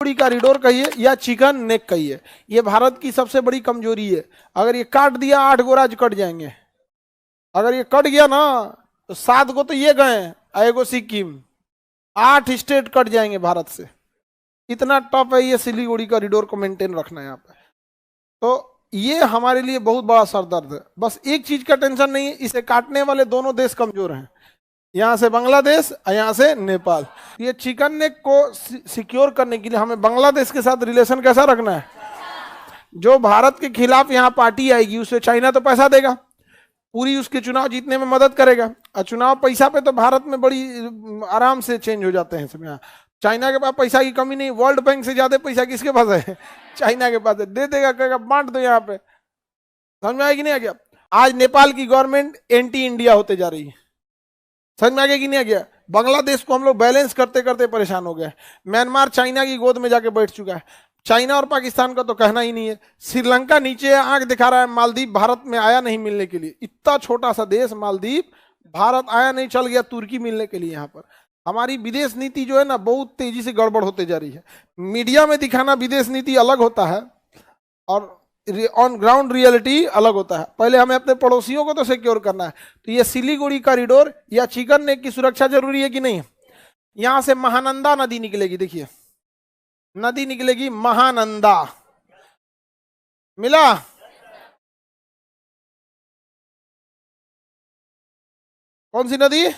Corridor कहिए या chicken neck कहिए, ये भारत की सबसे बड़ी कमजोरी है। अगर ये काट दिया 8 गो राज्य कट जाएंगे। अगर ये कट गया ना तो 7 गो तो ये गए, एगो सिक्किम, 8 स्टेट कट जाएंगे भारत से। इतना टफ है ये सिलीगुड़ी कॉरिडोर को मेंटेन रखना यहाँ पे। तो ये हमारे लिए बहुत बड़ा सरदर्द है। बस एक चीज का टेंशन नहीं है, इसे काटने वाले दोनों देश कमजोर हैं, यहाँ से बांग्लादेश और यहाँ से नेपाल। ये चिकन नेक को सिक्योर करने के लिए हमें बांग्लादेश के साथ रिलेशन कैसा रखना है। जो भारत के खिलाफ यहाँ पार्टी आएगी उसे चाइना तो पैसा देगा, पूरी उसके चुनाव जीतने में मदद करेगा। और चुनाव पैसा पे तो भारत में बड़ी आराम से चेंज हो जाते हैं सब। यहाँ चाइना के पास पैसा की कमी नहीं, वर्ल्ड बैंक से ज्यादा पैसा किसके पास है, चाइना के पास है। दे देगा, कहेगा बांट दो यहाँ पे। समझ में आएगी नहीं आ गया। आज नेपाल की गवर्नमेंट एंटी इंडिया होते जा रही है, समझ में आ गया कि नहीं आ गया। बांग्लादेश को हम लोग बैलेंस करते करते परेशान हो गए। म्यांमार चाइना की गोद में जाके बैठ चुका है। चाइना और पाकिस्तान का तो कहना ही नहीं है। श्रीलंका नीचे आंख दिखा रहा है, मालदीव भारत में आया नहीं मिलने के लिए। इतना छोटा सा देश मालदीव, भारत आया नहीं, चल गया तुर्की मिलने के लिए। यहाँ पर हमारी विदेश नीति जो है ना बहुत तेजी से गड़बड़ होते जा रही है। मीडिया में दिखाना विदेश नीति अलग होता है और ऑन ग्राउंड रियलिटी अलग होता है। पहले हमें अपने पड़ोसियों को तो सिक्योर करना है। तो ये सिलीगुड़ी कॉरिडोर या चिकन नेक की सुरक्षा जरूरी है कि नहीं। यहां से महानंदा नदी निकलेगी, देखिए नदी निकलेगी महानंदा, मिला। कौन सी नदी,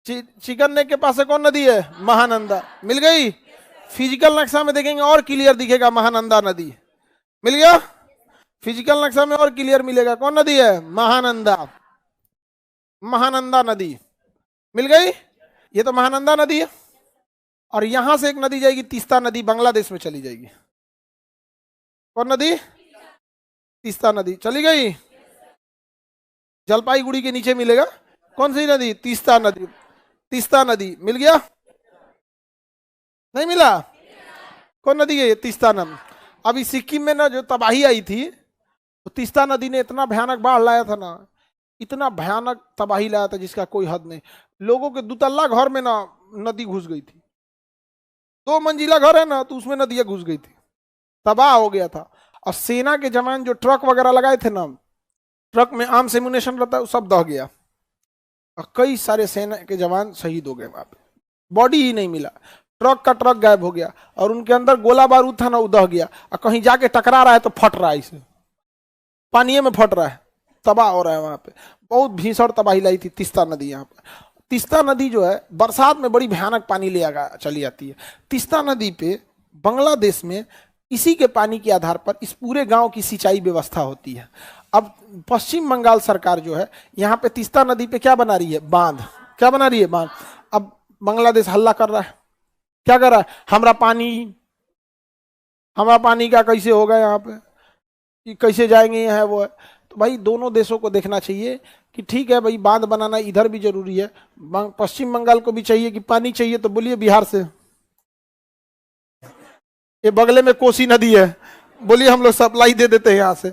चिकन नेक के पास से कौन नदी है, महानंदा, मिल गई। फिजिकल नक्शा में देखेंगे और क्लियर दिखेगा महानंदा नदी, मिल गया। फिजिकल नक्शा में और क्लियर मिलेगा कौन नदी है, महानंदा, महानंदा नदी मिल गई। ये तो महानंदा नदी है। और यहां से एक नदी जाएगी तीस्ता नदी, बांग्लादेश में चली जाएगी। कौन नदी, तीस्ता नदी चली गई। जलपाईगुड़ी के नीचे मिलेगा कौन सी नदी, तीस्ता नदी। तीस्ता नदी मिल गया, नहीं मिला। कौन नदी है, तीस्ता नदी। अभी सिक्किम में ना जो तबाही आई थी, तो तीस्ता नदी ने इतना भयानक बाढ़ लाया था ना, इतना भयानक तबाही लाया था जिसका कोई हद नहीं। लोगों के दुतल्ला घर में ना नदी घुस गई थी। 2 मंजिला घर है ना, तो उसमें नदियां घुस गई थी, तबाह हो गया था। और सेना के जवान जो ट्रक वगैरह लगाए थे ना, ट्रक में आर्म्स एम्युनिशन रहता है, सब दह गया। और कई सारे सेना के जवान शहीद हो गए वहां पे, बॉडी ही नहीं मिला। ट्रक का ट्रक गायब हो गया और उनके अंदर गोला बारूद था ना, उदह गया। और कहीं जाके टकरा रहा है तो फट रहा है, इसे पानी में फट रहा है, तबाह हो रहा है वहां पे। बहुत भीषण तबाही लाई थी तीस्ता नदी। यहाँ पे तीस्ता नदी जो है बरसात में बड़ी भयानक पानी ले चली आती है। तीस्ता नदी पे बांग्लादेश में इसी के पानी के आधार पर इस पूरे गांव की सिंचाई व्यवस्था होती है। अब पश्चिम बंगाल सरकार जो है यहाँ पे तीस्ता नदी पे क्या बना रही है, बांध। क्या बना रही है, बांध। अब बांग्लादेश हल्ला कर रहा है, क्या कर रहा है, हमारा पानी का कैसे होगा, यहाँ पे कैसे जाएंगे, यहाँ है वो है। तो भाई दोनों देशों को देखना चाहिए कि ठीक है भाई, बांध बनाना इधर भी जरूरी है, पश्चिम बंगाल को भी चाहिए कि पानी चाहिए तो बोलिए बिहार से। ये बगले में कोसी नदी है, बोलिए हम लोग सप्लाई दे देते हैं यहाँ से।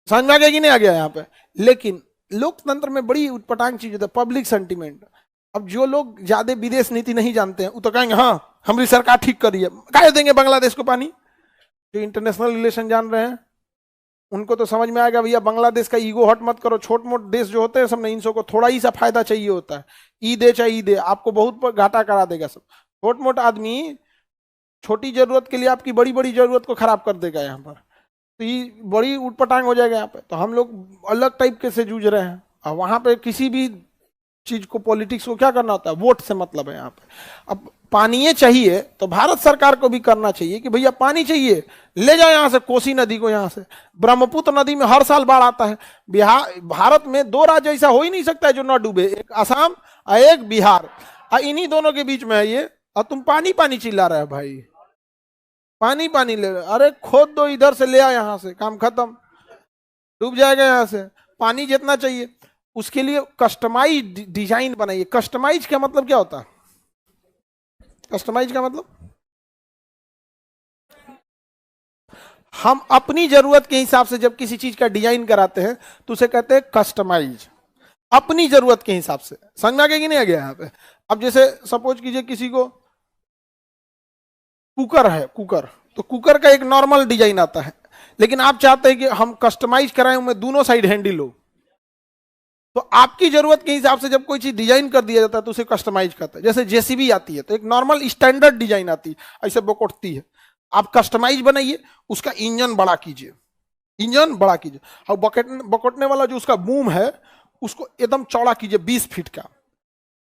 समझ में आ गया कि नहीं आ गया यहाँ पे। लेकिन लोकतंत्र में बड़ी उटपटांग चीज होता है, पब्लिक सेंटिमेंट। अब जो लोग ज्यादा विदेश नीति नहीं जानते हैं वो तो कहेंगे हाँ हमारी सरकार ठीक कर रही है, काहे देंगे बांग्लादेश को पानी। जो इंटरनेशनल रिलेशन जान रहे हैं उनको तो समझ में आएगा भैया, बांग्लादेश का ईगो हट मत करो। छोट मोट देश जो होते हैं सब, इन को थोड़ा ही सा फायदा चाहिए होता है। ई दे चाहे ई दे, आपको बहुत घाटा करा देगा सब। छोट मोट आदमी छोटी जरूरत के लिए आपकी बड़ी बड़ी जरूरत को खराब कर देगा यहाँ पर, तो ये बड़ी उटपटांग हो जाएगा यहाँ पे। तो हम लोग अलग टाइप के से जूझ रहे हैं। और वहां पे किसी भी चीज को, पॉलिटिक्स को क्या करना होता है, वोट से मतलब है यहाँ पे। अब पानी चाहिए तो भारत सरकार को भी करना चाहिए कि भैया पानी चाहिए, ले जाओ यहाँ से कोसी नदी को। यहाँ से ब्रह्मपुत्र नदी में हर साल बाढ़ आता है। भारत में 2 राज्य ऐसा हो ही नहीं सकता है जो न डूबे, एक असम और एक बिहार, और इन्हीं दोनों के बीच में है ये। और तुम पानी पानी चिल्ला रहे हो भाई, पानी पानी ले रहे। अरे खोद दो इधर से, ले आ यहाँ से, काम खत्म, डूब जाएगा यहाँ से। पानी जितना चाहिए उसके लिए कस्टमाइज डिजाइन बनाइए। कस्टमाइज का मतलब क्या होता है, कस्टमाइज का मतलब हम अपनी जरूरत के हिसाब से जब किसी चीज का डिजाइन कराते हैं तो उसे कहते हैं कस्टमाइज, अपनी जरूरत के हिसाब से। समझ में आ गया कि नहीं आ गया यहाँ पे। अब जैसे सपोज कीजिए किसी को कुकर है, कुकर, तो कुकर का एक नॉर्मल डिजाइन आता है, लेकिन आप चाहते हैं कि हम कस्टमाइज कराएं, उनमें दोनों साइड हैंडल हो, तो आपकी जरूरत के हिसाब से जब कोई चीज डिजाइन कर दिया जाता है तो उसे कस्टमाइज करता है। जैसे जेसीबी आती है तो एक नॉर्मल स्टैंडर्ड डिजाइन आती है, ऐसे बकोटती है, आप कस्टमाइज बनाइए, उसका इंजन बड़ा कीजिए, इंजन बड़ा कीजिए, और बकोटने वाला जो उसका बूम है उसको एकदम चौड़ा कीजिए 20 फीट का,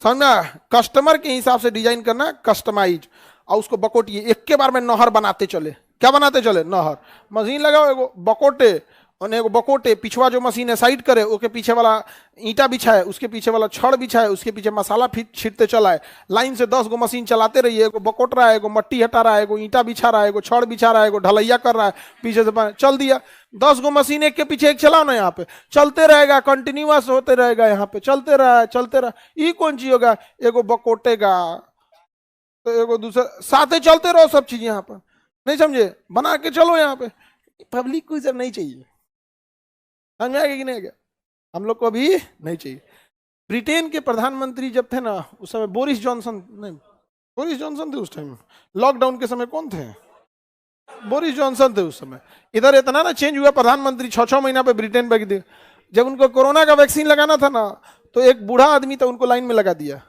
समझना। कस्टमर के हिसाब से डिजाइन करना, कस्टमाइज, और उसको बकोटिए, एक के बार में नहर बनाते चले। क्या बनाते चले? नहर। मशीन लगाओ, एगो बकोटे और एगो बकोटे, पिछवा जो मशीन है साइड करे, उसके पीछे वाला ईंटा बिछाए, उसके पीछे वाला छड़ बिछाए, उसके पीछे मसाला छीटते चलाए, लाइन से 10 गो मशीन चलाते रहिए, एगो बकोट रहा है, एगो मट्टी हटा रहा है, एगो ईंटा बिछा रहा है, एगो छड़ बिछा रहा है, एगो ढलैया कर रहा है, पीछे से चल दिया, 10 गो मशीन एक के पीछे एक चलाओ ना, यहाँ पे चलते रहेगा, कंटिन्यूअस होते रहेगा, यहाँ पे चलते रहा, चलते रहा। ये कौन चीज होगा? एगो बकोटेगा तो एगो दूसरा, साथे चलते रहो सब चीज यहाँ पर, नहीं समझे? बना के चलो यहाँ पे, पब्लिक को सब नहीं चाहिए, समझ में आ गया कि नहीं आ गया? हम लोग को अभी नहीं चाहिए। ब्रिटेन के प्रधानमंत्री जब थे ना, उस समय बोरिस जॉनसन, नहीं बोरिस जॉनसन थे उस टाइम, लॉकडाउन के समय कौन थे? बोरिस जॉनसन थे उस समय। इधर इतना ना चेंज हुआ, प्रधानमंत्री 6-6 महीना पे ब्रिटेन बैठ दिए। जब उनको कोरोना का वैक्सीन लगाना था ना, तो एक बूढ़ा आदमी था, उनको लाइन में लगा दिया,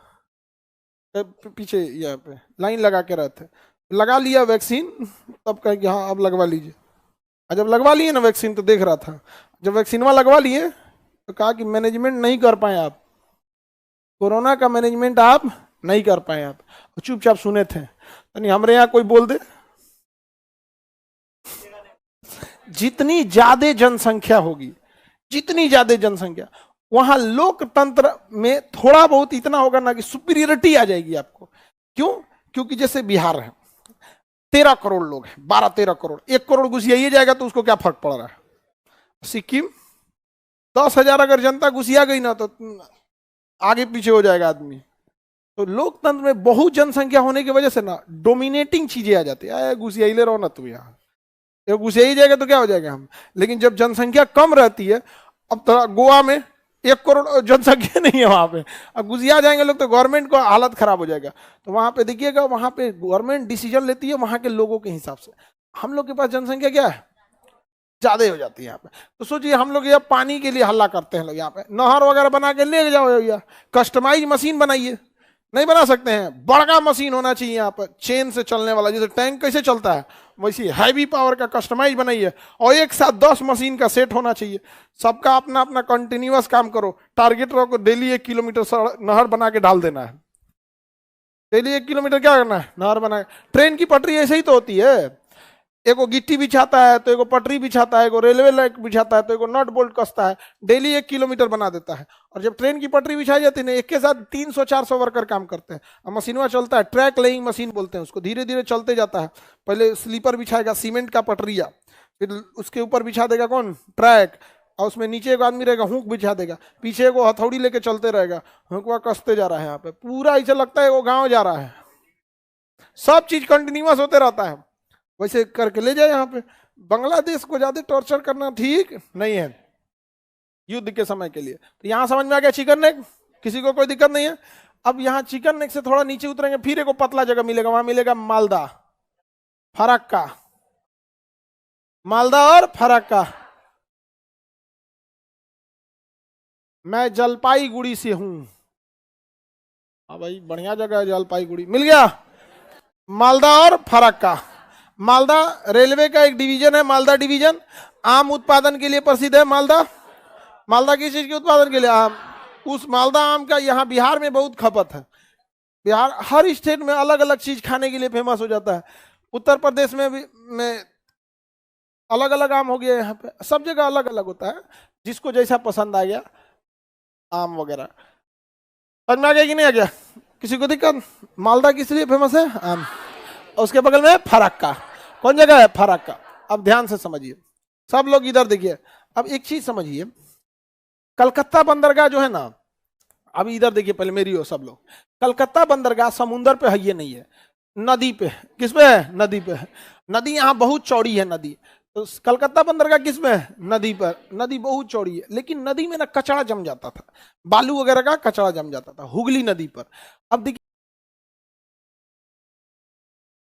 पीछे यहाँ पे लाइन लगा के रहते, लगा लिया वैक्सीन, तब कहे कि हाँ अब लगवा लीजिए। जब लगवा लिए ना वैक्सीन, तो देख रहा था, जब वैक्सीनवा लगवा लिए तो कहा कि मैनेजमेंट नहीं कर पाए आप, कोरोना का मैनेजमेंट आप नहीं कर पाए आप, चुपचाप सुने थे। यानी हमारे यहाँ कोई बोल दे, जितनी ज्यादा जनसंख्या होगी, जितनी ज्यादा जनसंख्या, वहां लोकतंत्र में थोड़ा बहुत इतना होगा ना कि सुपीरियरिटी आ जाएगी आपको। क्यों? क्योंकि जैसे बिहार है, 13 करोड़ लोग हैं, 12-13 करोड़, 1 करोड़ घुस यही जाएगा तो उसको क्या फर्क पड़ रहा है? सिक्किम 10,000 अगर जनता घुसिया गई ना, तो आगे पीछे हो जाएगा आदमी। तो लोकतंत्र में बहुत जनसंख्या होने की वजह से ना डोमिनेटिंग चीजें आ जाती है, घुसिया ले रहो ना तुम, यहाँ घुसिया ही जाएगा तो क्या हो जाएगा हम। लेकिन जब जनसंख्या कम रहती है, अब तो गोवा में 1 करोड़ जनसंख्या नहीं है, वहां पे अब घुसिया जाएंगे लोग तो गवर्नमेंट को हालत खराब हो जाएगा। तो वहां पे देखिएगा, वहां पे गवर्नमेंट डिसीजन लेती है वहां के लोगों के हिसाब से। हम लोग के पास जनसंख्या क्या है, ज्यादा हो जाती है यहाँ पे। तो सोचिए, हम लोग यहाँ पानी के लिए हल्ला करते हैं लोग, यहाँ पे नहर वगैरह बना के ले जाओ भैया, कस्टमाइज मशीन बनाइए, नहीं बना सकते हैं? बड़का मशीन होना चाहिए यहाँ पर, चेन से चलने वाला, जैसे टैंक कैसे चलता है वैसी हैवी पावर का कस्टमाइज बनाइए, और एक साथ 10 मशीन का सेट होना चाहिए, सबका अपना अपना कंटिन्यूअस काम करो। टारगेट रखो, डेली 1 किलोमीटर नहर बना के डाल देना है, डेली 1 किलोमीटर क्या करना है, नहर बना। ट्रेन की पटरी ऐसे ही तो होती है, एगो गिट्टी बिछाता है तो एगो पटरी बिछाता है, एगो रेलवे लाइन बिछाता है तो एगो नट बोल्ट कसता है, डेली 1 किलोमीटर बना देता है। और जब ट्रेन की पटरी बिछाई जाती है ना, एक के साथ 300-400 वर्कर काम करते हैं, और मशीनवा चलता है, ट्रैक लेइंग मशीन बोलते हैं उसको, धीरे धीरे चलते जाता है। पहले स्लीपर बिछाएगा, सीमेंट का पटरिया, फिर उसके ऊपर बिछा देगा कौन, ट्रैक, और उसमें नीचे एक आदमी रहेगा, हुक बिछा देगा, पीछे एगो हथौड़ी लेके चलते रहेगा, हुकवा कसते जा रहा है। यहाँ पे पूरा ऐसा लगता है वो गाँव जा रहा है, सब चीज कंटिन्यूअस होते रहता है, वैसे करके ले जाए। यहाँ पे बांग्लादेश को ज्यादा टॉर्चर करना ठीक नहीं है युद्ध के समय के लिए। तो यहाँ समझ में आ गया चिकन नेक, किसी को कोई दिक्कत नहीं है। अब यहाँ चिकन नेक से थोड़ा नीचे उतरेंगे, फिर एक पतला जगह मिलेगा, वहां मिलेगा मालदा, फरक्का, मालदा और फरक्का। मैं जलपाईगुड़ी से हूं। हाँ भाई, बढ़िया जगह है जलपाईगुड़ी, मिल गया। मालदा और फरक्का। मालदा रेलवे का एक डिवीजन है, मालदा डिवीजन। आम उत्पादन के लिए प्रसिद्ध है मालदा। मालदा किस चीज के उत्पादन के लिए? आम। उस मालदा आम का यहाँ बिहार में बहुत खपत है। बिहार हर स्टेट में अलग अलग चीज खाने के लिए फेमस हो जाता है। उत्तर प्रदेश में भी अलग अलग आम हो गया, यहाँ पे सब जगह अलग अलग होता है, जिसको जैसा पसंद आ गया आम वगैरह। समझ में आ गया कि नहीं आ गया? किसी को दिक्कत? मालदा किस लिए फेमस है? आम। और उसके बगल में फरक्का। कौन जगह है? फरक्का। अब ध्यान से समझिए सब लोग, इधर देखिए। अब एक चीज समझिए, कलकत्ता बंदरगाह जो है ना, अब इधर देखिए पहले मेरी हो सब लोग। कलकत्ता बंदरगाह समुंदर पे है, ये नहीं है, नदी पे। किस पे है? नदी पे है। नदी यहाँ बहुत चौड़ी है नदी। तो कलकत्ता बंदरगाह किस में है? नदी पर। नदी बहुत चौड़ी है, लेकिन नदी में ना कचरा जम जाता था, बालू वगैरह का कचरा जम जाता था, हुगली नदी पर। अब देखिए